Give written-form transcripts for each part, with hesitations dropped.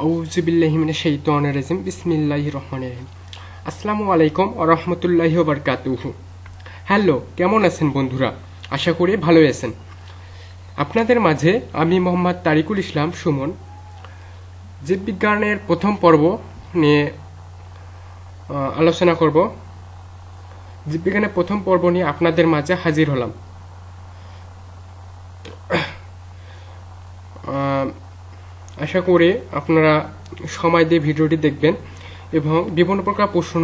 আউযুবিল্লাহি মিনাশ শাইতানির রাজিম বিসমিল্লাহির রহমানির রহিম। আসসালামু আলাইকুম ওয়া রাহমাতুল্লাহি ওয়া বারাকাতুহু। হ্যালো, কেমন আছেন বন্ধুরা? আশা করি ভালোই আছেন। আপনাদের মাঝে আমি মোহাম্মদ তারিকুল ইসলাম সুমন জীববিজ্ঞানের প্রথম পর্ব নিয়ে আলোচনা করব। জীববিজ্ঞানের প্রথম পর্ব নিয়ে আপনাদের মাঝে হাজির হলাম। আশা করি আপনারা সময় দিয়ে ভিডিওটি দেখবেন এবং বিভিন্ন প্রকার প্রশ্ন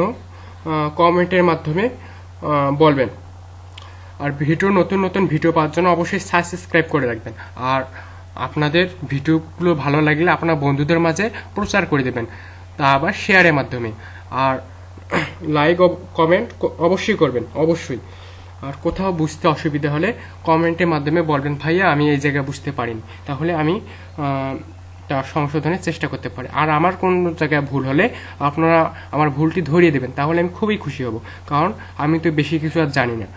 কমেন্টের মাধ্যমে বলবেন। আর নতুন নতুন ভিডিও পাওয়ার জন্য অবশ্যই সাবস্ক্রাইব করে রাখবেন। আর আপনাদের ভিডিওগুলো ভালো লাগলে আপনার বন্ধুদের মাঝে প্রচার করে দেবেন, তা আবার শেয়ারের মাধ্যমে। আর লাইক ও কমেন্ট অবশ্যই করবেন, অবশ্যই। আর কোথাও বুঝতে অসুবিধা হলে কমেন্টের মাধ্যমে বলবেন, ভাইয়া আমি এই জায়গায় বুঝতে পারিনি, তাহলে আমি তা সংশোধনের চেষ্টা করতে পারি। আর আমার কোন জায়গায় ভুল হলে আপনারা আমার ভুলটি ধরিয়ে দেবেন, তাহলে আমি খুবই খুশি হব। কারণ আমি তো বেশি কিছু আর জানি না,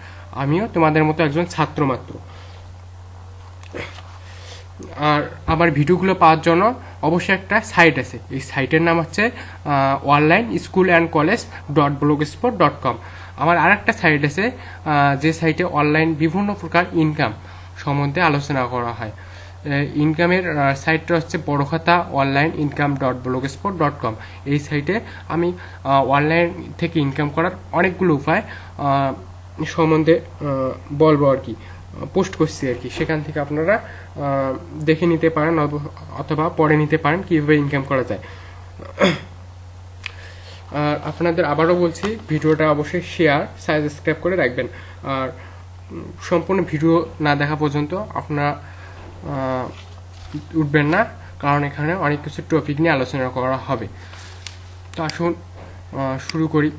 আমিও তোমাদের মতো একজন ছাত্র মাত্র। আর আমার ভিডিওগুলো পাওয়ার জন্য অবশ্যই একটা সাইট আছে, এই সাইটের নাম হচ্ছে onlineschool&college.blogspot.com। আমার আরেকটা সাইট আছে, যে সাইটে অনলাইন বিভিন্ন প্রকার ইনকাম সম্বন্ধে আলোচনা করা হয়। ইনকামের সাইটটা হচ্ছে বড়খাতা online.income.blogspot.com। এই সাইটে আমি অনলাইন থেকে ইনকাম করার অনেকগুলো উপায় সম্বন্ধে বলবো আর কি, পোস্ট করছি আর কি। সেখান থেকে আপনারা দেখে নিতে পারেন অথবা পড়ে নিতে পারেন কীভাবে ইনকাম করা যায়। আর আপনাদের আবারও বলছি, ভিডিওটা অবশ্যই শেয়ার সাবস্ক্রাইব করে রাখবেন। আর সম্পূর্ণ ভিডিও না দেখা পর্যন্ত আপনারা উঠবেন না, কারণ এখানে অনেক কিছু টপিক নিয়ে আলোচনা করা হবে। তো আসুন শুরু করি।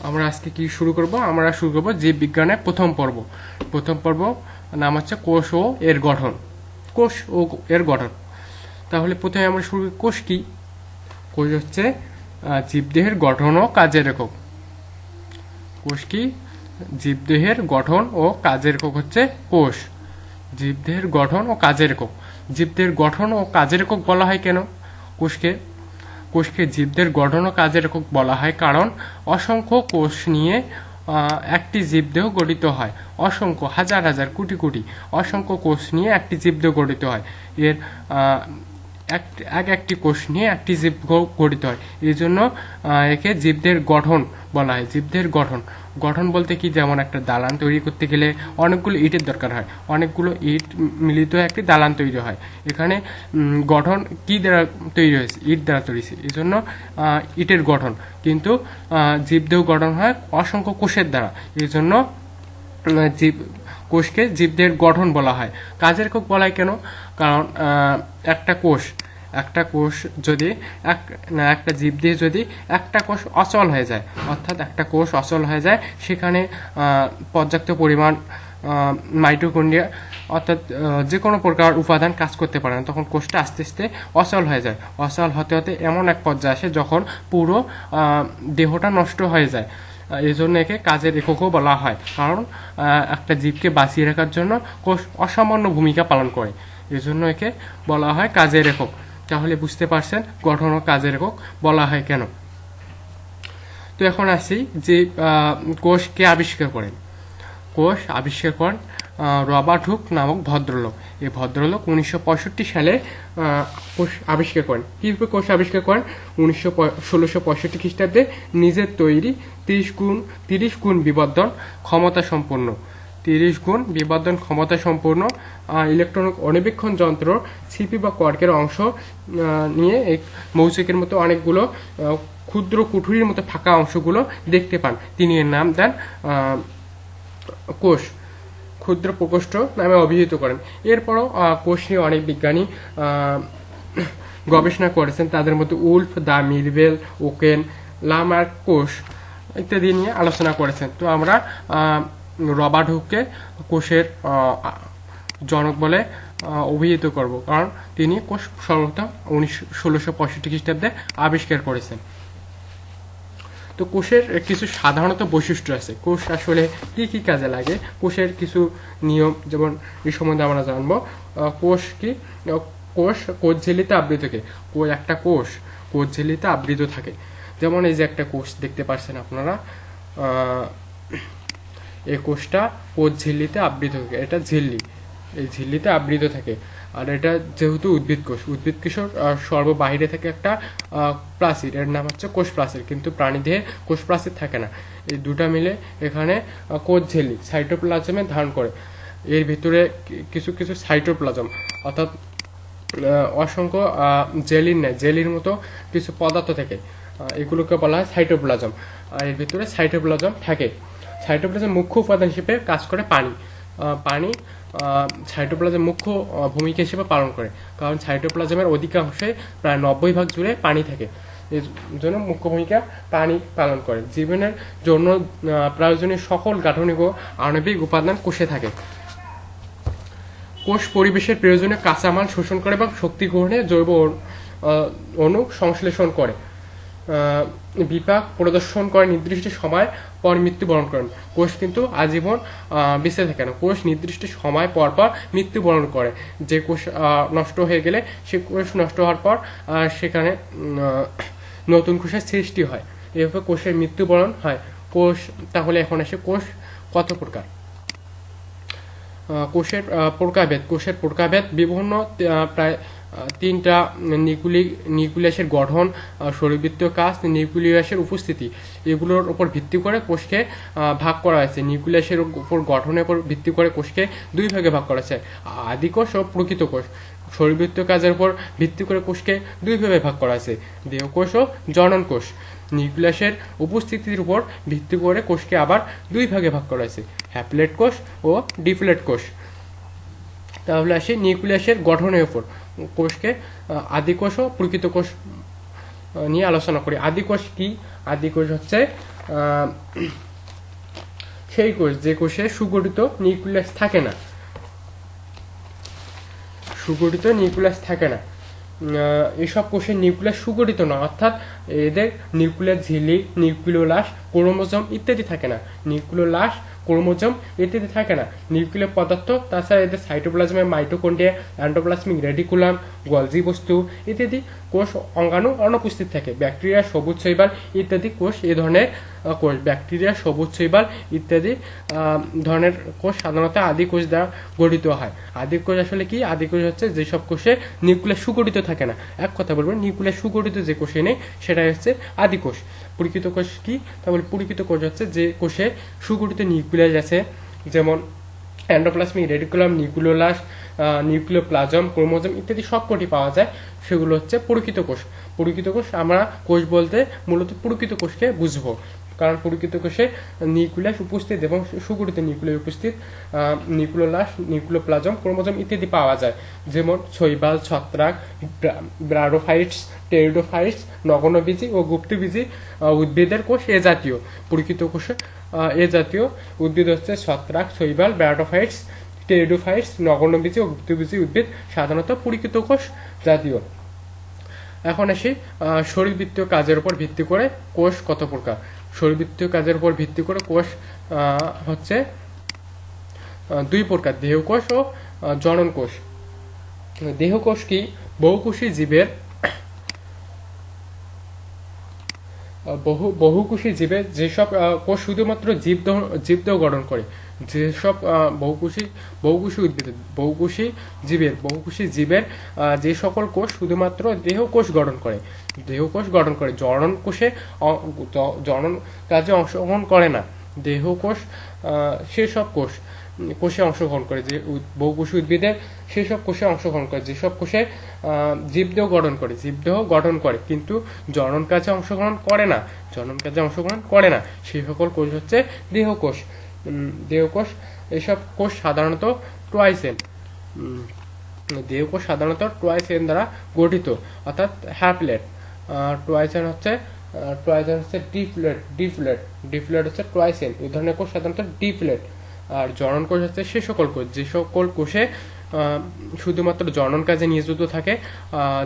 আমরা আজকে কি শুরু করব? আমরা শুরু করব জীববিজ্ঞানের প্রথম পর্ব নাম হচ্ছে কোষ ও এর গঠন। কোষ ও এর গঠন। তাহলে প্রথমে আমরা শুরু করি, কোষ কি? কোষ হচ্ছে জীবদেহের গঠন ও কাজের একক। কোষ কি? জীবদেহের গঠন ও কাজের একক হচ্ছে কোষ। জীবদেহের গঠন ও কাজের একক। জীবদেহের গঠন ও কাজের একক বলা হয় কেন কোষকে জীবদের গঠন ও কাজের একক বলা হয় কারণ অসংখ্য কোষ নিয়ে একটি জীবদেহ গঠিত হয়। অসংখ্য হাজার হাজার কোটি কোটি অসংখ্য কোষ নিয়ে একটি জীবদেহ গঠিত হয়। এর একটি কোষ নিয়ে একটি জীব গঠিত হয়। এই জন্য একে জীবদের গঠন বলা হয়। জীবদের গঠন বলতে কি, যেমন একটা দালান তৈরি করতে গেলে অনেকগুলো ইটের দরকার হয়, অনেকগুলো ইট মিলিত হয়ে একটি দালান তৈরি হয়। এখানে গঠন কি দ্বারা তৈরি হয়েছে? ইট দ্বারা তৈরি হয়েছে, এই জন্য ইটের গঠন। কিন্তু জীবদেহ গঠন হয় অসংখ্য কোষের দ্বারা, এই জন্য কোষকে জীবদেহের গঠন বলা হয়। কাজের একক বলা হয় কেন? কারণ একটা কোষ যদি একটা জীবদেহে যদি একটা কোষ অচল হয়ে যায়, অর্থাৎ একটা কোষ অচল হয়ে যায়, সেখানে পর্যাপ্ত পরিমাণ মাইটোকন্ড্রিয়া অর্থাৎ যে কোনো প্রকার উপাদান কাজ করতে পারে না, তখন কোষটা আস্তে আস্তে অচল হয়ে যায়। অচল হতে হতে এমন এক পর্যায়ে আসে যখন পুরো দেহটা নষ্ট হয়ে যায়। এই জন্য একে কাজের এককও বলা হয়, কারণ একটা জীবকে বাঁচিয়ে রাখার জন্য কোষ অসামান্য ভূমিকা পালন করে। এই জন্য একে বলা হয় কাজের একক। তাহলে বুঝতে পারছেন গঠন ও কাজের একক বলা হয় কেন। তো এখন আসি যে কোষ কে আবিষ্কার করেন। কোষ আবিষ্কার করেন রবার্ট হুক নামক ভদ্রলোক। এই ভদ্রলোক 1965 সালে কোষ আবিষ্কার করেন। কীভাবে কোষ আবিষ্কার করেন? 1665 খ্রিস্টাব্দে নিজের তৈরি 30 গুণ বিবর্ধন ক্ষমতা সম্পন্ন ইলেকট্রনিক অণুবীক্ষণ যন্ত্র ছিপি বা কর্কের অংশ নিয়ে এক মৌচাকের মতো অনেকগুলো ক্ষুদ্র কুঠুরির মতো ফাঁকা অংশগুলো দেখতে পান। তিনি এর নাম দেন কোষ, ক্ষুদ্র প্রকোষ্ঠ নামে অভিহিত করেন। এরপরও কোষ নিয়ে অনেক বিজ্ঞানী গবেষণা করেছেন। তাদের মধ্যে উলফ, দা মিরবেল, ওকেন, লামার্ক কোষ ইত্যাদি নিয়ে আলোচনা করেছেন। তো আমরা রবার্ট হুককে কোষের জনক বলে অভিহিত করব, কারণ তিনি কোষ সর্বপ্রথম 1665 খ্রিস্টাব্দে আবিষ্কার করেছেন। তো কোষের কিছু সাধারণত বৈশিষ্ট্য আছে। কোষ আসলে কি কি কাজে লাগে, কোষের কিছু নিয়ম যেমন এই সম্বন্ধে আমরা জানবো। কোষ কি? কোষ কোষঝিল্লিতে আবৃত থাকে। একটা কোষ কোষঝিল্লিতে আবৃত থাকে। যেমন এই যে একটা কোষ দেখতে পাচ্ছেন আপনারা, এই কোষটা কোষঝিল্লিতে আবৃত থাকে, এটা ঝিল্লি, এই ঝিল্লিতে আবৃত থাকে। আর এটা যেহেতু উদ্ভিদ কোষের সর্ববাহিরে থাকে একটা প্রাচীর, এর নাম হচ্ছে কোষ প্রাচীর, কিন্তু প্রাণীদেহে কোষ প্রাচীর থাকে না। এই দুটা মিলে এখানে কোষঝিল্লি সাইটোপ্লাজমে ধারণ করে। এর ভিতরে কিছু কিছু সাইটোপ্লাজম অর্থাৎ অসংখ্য জেলির মতো কিছু পদার্থ থাকে, এগুলোকে বলা হয় সাইটোপ্লাজম। আর এর ভিতরে সাইটোপ্লাজম থাকে। সাইটোপ্লাজম মুখ্য উপাদান হিসেবে কাজ করে পানি সাইটোপ্লাজম মুখ্য ভূমিকা হিসেবে পালন করে, কারণ সাইটোপ্লাজমের অধিকাংশে প্রায় 90% জুড়ে পানি থাকে। এর জন্য মুখ্য ভূমিকা পানি পালন করে। জীবনের জন্য প্রয়োজনীয় সকল গাঠনিক ও আণবিক উপাদান কোষে থাকে। কোষ পরিবেশের প্রয়োজনীয় কাঁচামাল শোষণ করে এবং শক্তি গ্রহণে জৈব অণু সংশ্লেষণ করে, বিপাক প্রদর্শন করে, নির্দিষ্ট সময় পর মৃত্যুবরণ করেন। কোষ কিন্তু আজীবন বেঁচে থাকে না, কোষ নির্দিষ্ট সময় পর পর মৃত্যুবরণ করে। যে কোষ নষ্ট হয়ে গেলে সে কোষ নষ্ট হওয়ার পর সেখানে নতুন কোষের সৃষ্টি হয়, এভাবে কোষের মৃত্যুবরণ হয়। কোষ তাহলে এখন আসে কোষ কত প্রকার। কোষের প্রকারভেদ বিভিন্ন, প্রায় 3টা নিউক্লিয়াসের গঠন, শরীরবৃত্তীয় কাজ, নিউক্লিয়াসের উপস্থিতি, এগুলোর উপর ভিত্তি করে কোষকে ভাগ করা হয়েছে। নিউক্লিয়াসের উপর গঠনের উপর ভিত্তি করে কোষকে 2 ভাগে ভাগ করা হয়েছে, আদি কোষ ও প্রকৃত কোষ। শরীরবৃত্তীয় কাজের উপর ভিত্তি করে কোষকে 2 ভাগে ভাগ করা হয়েছে, দেহকোষ ও জনন কোষ। নিউক্লিয়াসের উপস্থিতির উপর ভিত্তি করে কোষকে আবার 2 ভাগে ভাগ করা হয়েছে, হ্যাপ্লয়েড কোষ ও ডিপ্লয়েড কোষ। তাহলে আসি নিউক্লিয়াসের গঠনের উপর, কোষকে আদি কোষ ও প্রকৃত কোষ নিয়ে আলোচনা করি। আদি কোষ কি? আদি কোষ হচ্ছে সেই কোষ যে কোষে সুগঠিত নিউক্লিয়াস থাকে না, এসব কোষের নিউক্লিয়াস সুগঠিত না, অর্থাৎ এদের নিউক্লিয়াস ঝিল্লি, নিউক্লিওলাস, ক্রোমোজোম ইত্যাদি থাকে না। নিউক্লিওলাস, ক্রোমোজোম ইত্যাদি থাকে না। নিউক্লিয় পদার্থ, তাছাড়া এদের সাইটোপ্লাজমে মাইটোকন্ড্রিয়া, এন্ডোপ্লাজমিক রেটিকুলাম, গলজি বস্তু ইত্যাদি কোষ অঙ্গাণু অনুপস্থিত থাকে। ব্যাকটেরিয়া, সবুজ শৈবাল ইত্যাদি কোষ এ ধরনের কোষ। ব্যাকটেরিয়া, সবুজ শৈবাল ইত্যাদি ধরনের কোষ সাধারণত আদি কোষ দ্বারা গঠিত হয়। আদি কোষ আসলে কি? আদি কোষ হচ্ছে যেসব কোষে নিউক্লিয়াস সুগঠিত থাকে না। এক কথা বলবেন, নিউক্লিয়াস সুগঠিত যে কোষে নেই সেটাই হচ্ছে আদি কোষ। প্রকৃত কোষ কি? তাহলে প্রকৃত কোষ হচ্ছে যে কোষে সুগঠিত নিউক্লিয়াস আছে, যেমন endoplasmic reticulum, nucleolus, nucleoplasm, chromosome ইত্যাদি সবকটি পাওয়া যায়, সেগুলো হচ্ছে প্রকৃত কোষ। প্রকৃত কোষ, আমরা কোষ বলতে মূলত প্রকৃত কোষকে বুঝবো, কারণ প্রকৃত কোষে নিউক্লিয়াস উপস্থিত এবং সুগঠিত নিউক্লিয়াস উপস্থিত, নিউক্লিওলাস, নিউক্লিওপ্লাজম, ক্রোমোজোম ইত্যাদি পাওয়া যায়। যেমন শৈবাল, ছত্রাক, ব্রাডোফাইটস, টেরিডোফাইটস, নগ্নবীজী ও গুপ্তবীজী উদ্ভিদের কোষ এ জাতীয়। প্রকৃত কোষে এ জাতীয় উদ্ভিদ হচ্ছে ছত্রাক, শৈবাল, ব্রাডোফাইটস, টেরিডোফাইটস, নগ্নবীজী ও গুপ্তবীজী উদ্ভিদ সাধারণত প্রকৃত কোষ জাতীয়। এখন আসি শরীরবৃত্তীয় কাজের উপর ভিত্তি করে কোষ কত প্রকার। শরীরবৃত্তীয় কাজের উপর ভিত্তি করে কোষ হচ্ছে 2 প্রকার, দেহকোষ ও জনন কোষ। দেহকোষ কি? বহুকোষী জীবের বহুকোষী জীবের যেসব কোষ শুধুমাত্র জীবদেহ গঠন করে, যেসব বহুকোষী উদ্ভিদের বহুকোষী জীবের যে সকল কোষ শুধুমাত্র দেহকোষ গঠন করে, জনন কাজে অংশগ্রহণ করে না। দেহকোষ সেসব কোষে অংশগ্রহণ করে, যে বহুকোষী উদ্ভিদের সেসব কোষে অংশগ্রহণ করে, যেসব কোষে জীবদেহ গঠন করে কিন্তু জনন কাজে অংশগ্রহণ করে না, সেই সকল কোষ হচ্ছে দেহকোষ। এসব কোষ সাধারণত ট্রাইসেল, দেহকোষ সাধারণত ট্রাইসেল দ্বারা গঠিত, অর্থাৎ হ্যাপ্লয়েড। ট্রাইসেল হচ্ছে ডিপ্লয়েড হচ্ছে ট্রাইসেল। এই ধরনের কোষ সাধারণত ডিপ্লয়েড। আর জনন কোষ হচ্ছে সে সকল কোষ যে সকল কোষে শুধুমাত্র জনন কাজে নিয়োজিত থাকে,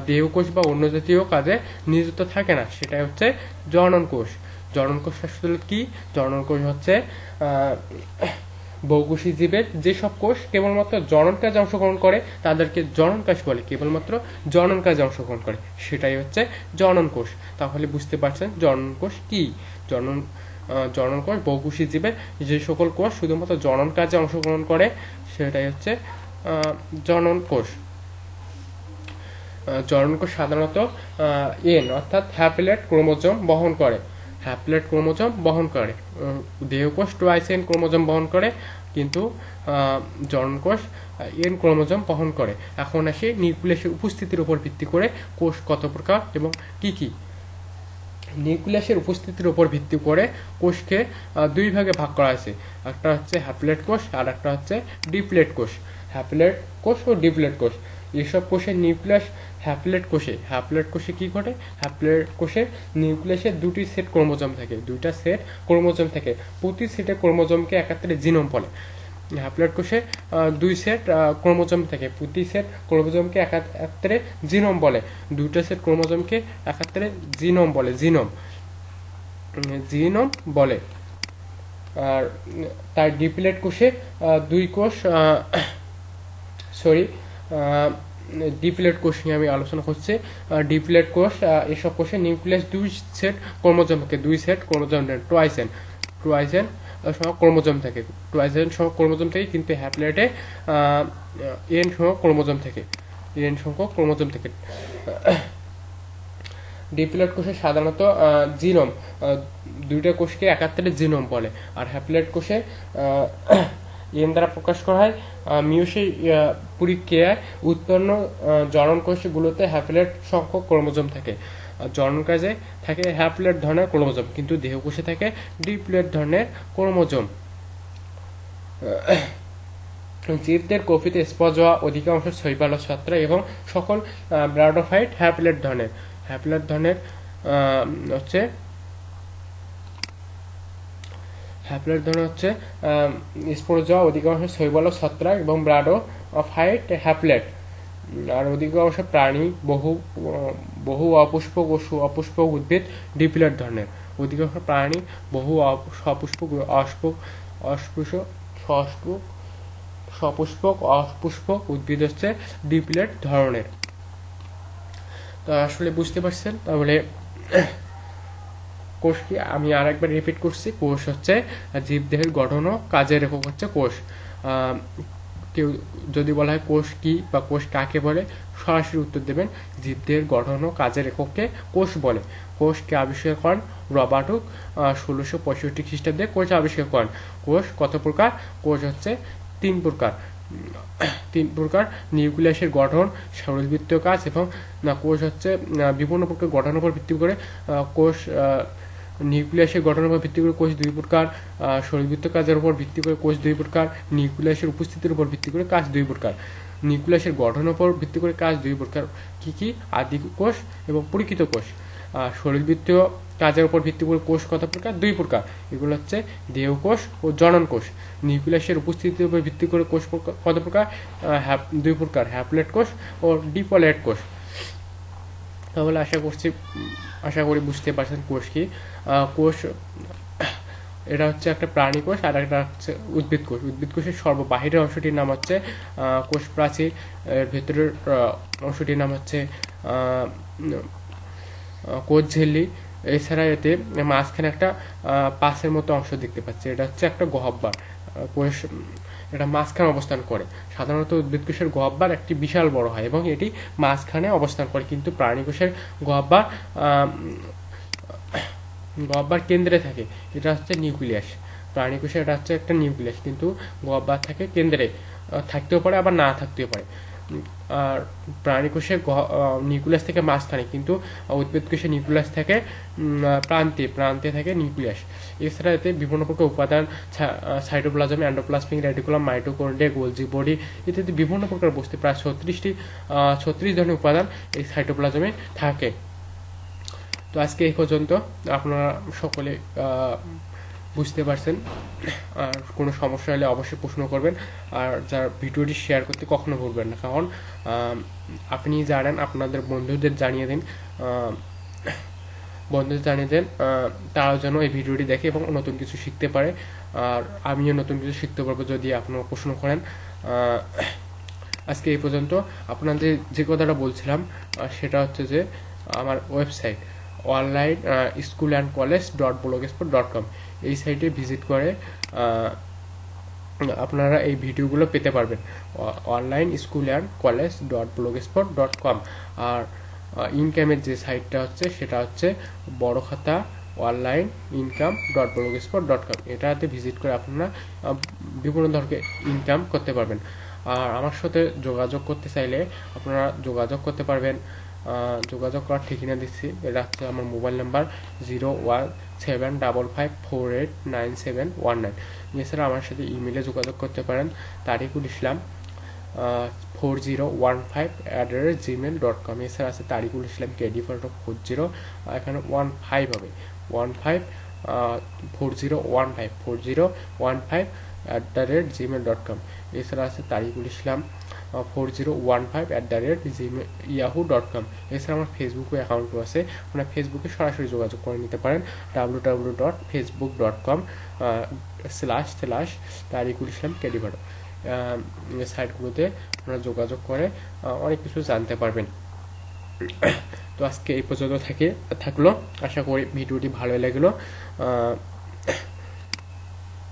দেহকোষ বা অন্য জাতীয় কাজে নিয়োজিত থাকে না, সেটাই হচ্ছে জনন কোষ। জনন কোষ আসলে কি? জনন কোষ হচ্ছে বহুকোষী জীবের যেসব কোষ কেবলমাত্র জনন কাজে অংশগ্রহণ করে তাদেরকে জনন কোষ বলে, কেবলমাত্র জনন কাজে অংশগ্রহণ করে, সেটাই হচ্ছে জনন কোষ। তাহলে বুঝতে পারছেন জনন কোষ কি। জনন কোষ বহুকোষী জীবের যে সকল কোষ শুধুমাত্র জনন কাজে অংশগ্রহণ করে সেটাই হচ্ছে জনন কোষ। জনন কোষ সাধারণত এন অর্থাৎ হ্যাপ্লয়েড ক্রোমোজোম বহন করে। হ্যাপ্লয়েড ক্রোমোজোম বহন করে। দেহকোষ টোয়াইস এন ক্রোমোজোম বহন করে, কিন্তু জনন কোষ এন ক্রোমোজোম বহন করে। এখন আসি নিউক্লিয়াসের উপস্থিতির উপর ভিত্তি করে কোষ কত প্রকার এবং কি কি। নিউক্লিয়াসের উপস্থিতির উপর ভিত্তি করে কোষকে দুই ভাগে ভাগ করা হয়েছে। একটা হচ্ছে হ্যাপ্লয়েড কোষ আর একটা হচ্ছে ডিপ্লয়েড কোষ। হ্যাপ্লয়েড কোষ ও ডিপ্লয়েড কোষ, এসব কোষের নিউক্লিয়াস হ্যাপ্লয়েড কোষে কি ঘটে? হ্যাপ্লয়েড কোষে নিউক্লিয়াসের দুটি সেট ক্রোমোজোম থাকে, দুইটা সেট ক্রোমোজোম থাকে। প্রতি সেটে ক্রোমোজোমকে একাত্তরে জিনোম বলে। হ্যাপ্লয়েড কোষে দুই সেট ক্রোমোজোম থাকে, প্রতি সেট ক্রোমোজোমকে একাত্তরে জিনোম বলে। দুইটা সেট ক্রোমোজোমকে একাত্তরে জিনোম বলে। আর তার ডিপ্লয়েড কোষে দুই কোষ ডিপ্লয়েড কোষ নিয়ে আমি আলোচনা করছি। ডিপ্লয়েড কোষ, এসব কোষে নিউক্লিয়াস দুই সেট ক্রোমোজোম থাকে, দুই সেট ক্রোমোজোম টোয়াইসেন সহ ক্রোমোজোম থাকে, টোয়াইসেন সহ ক্রোমোজোম থাকে, কিন্তু হ্যাপ্লয়েডে এন সহ ক্রোমোজোম থাকে, এন সংখ্যক ক্রোমোজোম থাকে। ডিপ্লয়েড কোষে সাধারণত জিনোম, দুইটা কোষকে একাত্তরে জিনোম বলে। আর হ্যাপ্লয়েড কোষে এন দ্বারা প্রকাশ করা হয়। মিয়োসিস প্রক্রিয়ায় উৎপন্ন জনন কোষগুলোতে হ্যাপ্লয়েড সংখ্যক ক্রোমোজোম থাকে। জনন কাজে থাকে হ্যাপ্লয়েড ধরনের ক্রোমোজোম, কিন্তু দেহকোষে থাকে ডিপ্লয়েড ধরনের ক্রোমোজোম। জীবদের কফিতে স্পঞ্জ হওয়া অধিকাংশ শৈবাল ও ছত্রাক এবং সকল ব্রাডোফাইট হ্যাপ্লয়েড ধরনের হচ্ছে স্পঞ্জ হওয়া অধিকাংশ শৈবাল ও ছত্রাক এবং ব্রাডোফাইট হ্যাপ্লয়েড। আর অধিকাংশ প্রাণী, বহু অপুষ্পক ও অপুষ্পক উদ্ভিদ ডিপ্লয়েড ধরনের। অধিকাংশ প্রাণী, বহু সপুষ্পক সপুষ্পক অপুষ্পক উদ্ভিদ হচ্ছে ডিপ্লয়েড ধরনের। তো আসলে বুঝতে পারছেন। তাহলে কোষ কি আমি আরেকবার রিপিট করছি। কোষ হচ্ছে জীবদেহের গঠন ও কাজের একক হচ্ছে কোষ। কেউ যদি বলা হয় কোষ কি বা কোষ কাকে বলে, সরাসরি উত্তর দেবেন জীবদেহের গঠন ও কাজের এককে কোষ বলে। কোষকে আবিষ্কার করেন রবার্ট হুক 1665 খ্রিস্টাব্দে কোষ আবিষ্কার করেন। কোষ কত প্রকার? কোষ হচ্ছে তিন প্রকার। নিউক্লিয়াসের গঠন, শারীরবৃত্তীয় কাজ এবং কোষ হচ্ছে বিভিন্ন প্রকার গঠনের উপর ভিত্তি করে কোষ। নিউক্লিয়াসের গঠনের উপর ভিত্তি করে কোষ দুই প্রকার, শারীরবৃত্তীয় কাজের উপর ভিত্তি করে কোষ দুই প্রকার, নিউক্লিয়াসের উপস্থিতির উপর ভিত্তি করে কাজ দুই প্রকার। নিউক্লিয়াসের গঠনের উপর ভিত্তি করে কাজ দুই প্রকার, কি কি? আদি কোষ এবং পরিচিত কোষ। শারীরবৃত্তীয় কাজের উপর ভিত্তি করে কোষ কত প্রকার? দুই প্রকার। এগুলো হচ্ছে দেহকোষ ও জনন কোষ। নিউক্লিয়াসের উপস্থিতির উপর ভিত্তি করে কোষ কত প্রকার? দুই প্রকার, হ্যাপ্লয়েড কোষ ও ডিপ্লয়েড কোষ। তাহলে আশা করি বুঝতে পারছেন কোষ কি। কোষ এটা হচ্ছে একটা প্রাণী কোষ আর একটা হচ্ছে উদ্ভিদ কোষ। উদ্ভিদ কোষের সর্ববাহিরের অংশটির নাম হচ্ছে কোষ প্রাচীর, এর ভেতরের অংশটির নাম হচ্ছে কোষ ঝিল্লি। এছাড়া এতে মাঝখানে একটা পাশের মতো অংশ দেখতে পাচ্ছি, এটা হচ্ছে একটা গহ্বর। কোষ এটা মাঝখানে অবস্থান করে। সাধারণত উদ্ভিদ কোষের গহ্বর একটি বিশাল বড় হয় এবং এটি মাঝখানে অবস্থান করে, কিন্তু প্রাণী কোষের গহ্বর কেন্দ্রে থাকে, এটা হচ্ছে নিউক্লিয়াস। প্রাণী কোষে এটা হচ্ছে একটা নিউক্লিয়াস, কিন্তু গহ্বর থাকে কেন্দ্রে, থাকতেও পারে আবার না থাকতেও পারে। আর প্রাণী কোষের নিউক্লিয়াস থেকে মাঝখানে, কিন্তু উদ্ভিদ কোষের নিউক্লিয়াস থেকে প্রান্তে থাকে নিউক্লিয়াস। এছাড়া এতে বিভিন্ন প্রকার উপাদান, cytoplasm, endoplasmic reticulum, mitochondria, Golgi body ইত্যাদি বিভিন্ন প্রকার বস্তু, প্রায় 36 ধরনের উপাদান এই সাইটোপ্লাজমে থাকে। তো আজকে এই পর্যন্ত। আপনারা সকলে বুঝতে পারছেন। আর কোনো সমস্যা হলে অবশ্যই প্রশ্ন করবেন। আর যারা ভিডিওটি শেয়ার করতে কখনো ভুলবেন না, কারণ আপনি জানেন, আপনাদের বন্ধুদের জানিয়ে দিন। বন্ধুদের জানিয়ে দেন, তারাও যেন এই ভিডিওটি দেখে এবং নতুন কিছু শিখতে পারে। আর আমিও নতুন কিছু শিখতে পারবো যদি আপনারা প্রশ্ন করেন। আজকে এই পর্যন্ত। আপনাদের যে কথাটা বলছিলাম সেটা হচ্ছে যে আমার website online school and college .blogspot.com, এই সাইটে ভিজিট করে আপনারা এই ভিডিওগুলো পেতে পারবেন। Online school and college .blogspot.com। আর ইনকামের যে সাইটটা হচ্ছে সেটা হচ্ছে বড় খাতা অনলাইন ইনকাম .blogspot.com। এটাতে ভিজিট করে আপনারা বিভিন্ন ধরনের ইনকাম করতে পারবেন। আর আমার সাথে যোগাযোগ করতে চাইলে আপনারা যোগাযোগ করতে পারবেন। যোগাযোগ করার ঠিকানা দিচ্ছি, এটা হচ্ছে আমার মোবাইল নাম্বার 01755489719। এছাড়া আমার সাথে ইমেলে যোগাযোগ করতে পারেন, তারিকুল ইসলাম 4015@gmail.com। এছাড়া আছে তারিকুল ইসলাম কেডি ফর 40, এখানে 15 হবে, 15 4015@gmail.com। এছাড়া আছে তারিকুল ইসলাম 4015@yahoo.com। এছাড়া আমার ফেসবুকে অ্যাকাউন্টও আছে, আপনারা ফেসবুকে সরাসরি যোগাযোগ করে নিতে পারেন www.facebook.com/তারিকুল ইসলাম কেডিভাটো। সাইটগুলোতে আপনারা যোগাযোগ করে অনেক কিছু জানতে পারবেন। তো আজকে এই পর্যন্ত থাকলো, আশা করি ভিডিওটি ভালো লাগলো।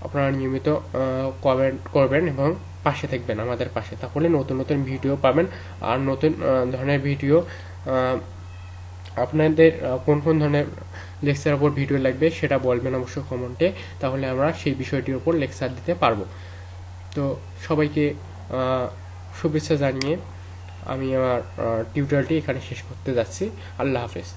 আপনারা নিয়মিত কমেন্ট করবেন এবং পাশে থাকবেন আমাদের পাশে, তাহলে নতুন নতুন ভিডিও পাবেন। আর নতুন ধরনের ভিডিও আপনাদের কোন কোন ধরনের লেকচারের উপর ভিডিও লাগবে সেটা বলবেন অবশ্যই কমেন্টে, তাহলে আমরা সেই বিষয়টির উপর লেকচার দিতে পারবো। তো সবাইকে শুভেচ্ছা জানিয়ে আমি আমার টিউটোরিয়ালটি এখানে শেষ করতে যাচ্ছি। আল্লাহ হাফেজ।